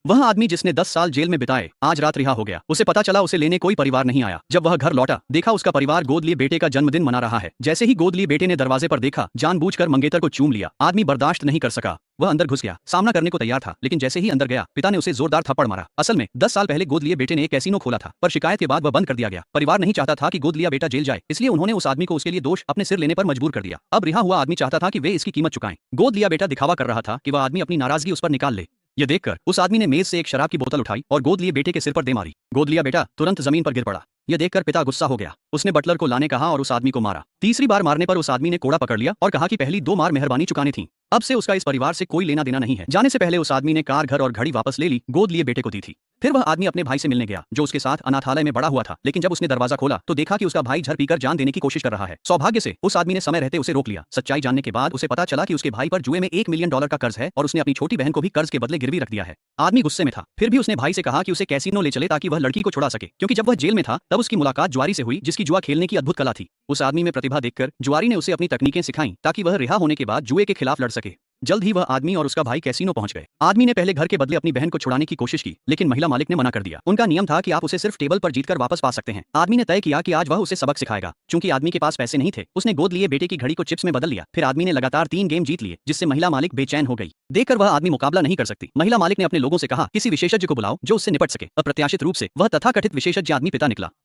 वह आदमी जिसने 10 साल जेल में बिताए आज रात रिहा हो गया। उसे पता चला उसे लेने कोई परिवार नहीं आया। जब वह घर लौटा देखा उसका परिवार गोद लिए बेटे का जन्मदिन मना रहा है। जैसे ही गोद लिए बेटे ने दरवाजे पर देखा जानबूझकर मंगेतर को चूम लिया। आदमी बर्दाश्त नहीं कर सका, वह अंदर घुस गया। सामना करने को तैयार था लेकिन जैसे ही अंदर गया पिता ने उसे जोरदार थप्पड़ मारा। असल में 10 साल पहले गोद लिए बेटे ने एक कैसीनो खोला था पर शिकायत के बाद वह बंद कर दिया गया। परिवार नहीं चाहता था कि गोद लिया बेटा जेल जाए, इसलिए उन्होंने उस आदमी को उसके लिए दोष अपने सिर लेने पर मजबूर कर दिया। अब रिहा हुआ आदमी चाहता था कि वे इसकी कीमत चुकाएं। गोद लिया बेटा दिखावा कर रहा था कि वह आदमी अपनी नाराजगी उस पर निकाल ले। यह देखकर उस आदमी ने मेज से एक शराब की बोतल उठाई और गोद लिए बेटे के सिर पर दे मारी। गोद लिया बेटा तुरंत जमीन पर गिर पड़ा। यह देखकर पिता गुस्सा हो गया। उसने बटलर को लाने कहा और उस आदमी को मारा। तीसरी बार मारने पर उस आदमी ने कोड़ा पकड़ लिया और कहा कि पहली 2 मार मेहरबानी चुकानी थी। अब से उसका इस परिवार से कोई लेना देना नहीं है। जाने से पहले उस आदमी ने कार, घर और घड़ी वापस ले ली, गोद लिए बेटे को दी थी। फिर वह आदमी अपने भाई से मिलने गया जो उसके साथ अनाथालय में बड़ा हुआ था, लेकिन जब उसने दरवाजा खोला तो देखा कि उसका भाई झर पीकर जान देने की कोशिश कर रहा है। सौभाग्य से उस आदमी ने समय रहते उसे रोक लिया। सच्चाई जानने के बाद उसे पता चला कि उसके भाई पर जुए में $1 मिलियन का कर्ज है और उसने अपनी छोटी बहन को भी कर्ज के बदले गिरवी रख दिया है। आदमी गुस्से में था, फिर भी उसने भाई से कहा कि उसे कैसीनो ले चले ताकि वह लड़की को छुड़ा सके, क्योंकि जब वह जेल में था तब उसकी मुलाकात जुआरी से हुई जिसकी जुआ खेलने की अद्भुत कला थी। उस आदमी में प्रतिभा देखकर जुआरी ने उसे अपनी तकनीकें सिखाई ताकि वह रिहा होने के बाद जुए के खिलाफ लड़ सके। जल्द ही वह आदमी और उसका भाई कैसीनो पहुंच गए। आदमी ने पहले घर के बदले अपनी बहन को छुड़ाने की कोशिश की लेकिन महिला मालिक ने मना कर दिया। उनका नियम था कि आप उसे सिर्फ टेबल पर जीतकर वापस पा सकते हैं। आदमी ने तय किया कि आज वह उसे सबक सिखाएगा। चूंकि आदमी के पास पैसे नहीं थे उसने गोद लिए बेटे की घड़ी को चिप्स में बदल लिया। फिर आदमी ने लगातार 3 गेम जीत लिए जिससे महिला मालिक बेचैन हो गई। देखकर वह आदमी मुकाबला नहीं कर सकती। महिला मालिक ने अपने लोगों से कहा किसी विशेषज्ञ को बुलाओ जो उससे निपट सके। अप्रत्याशित रूप से वह तथाकथित विशेषज्ञ आदमी पिता निकला।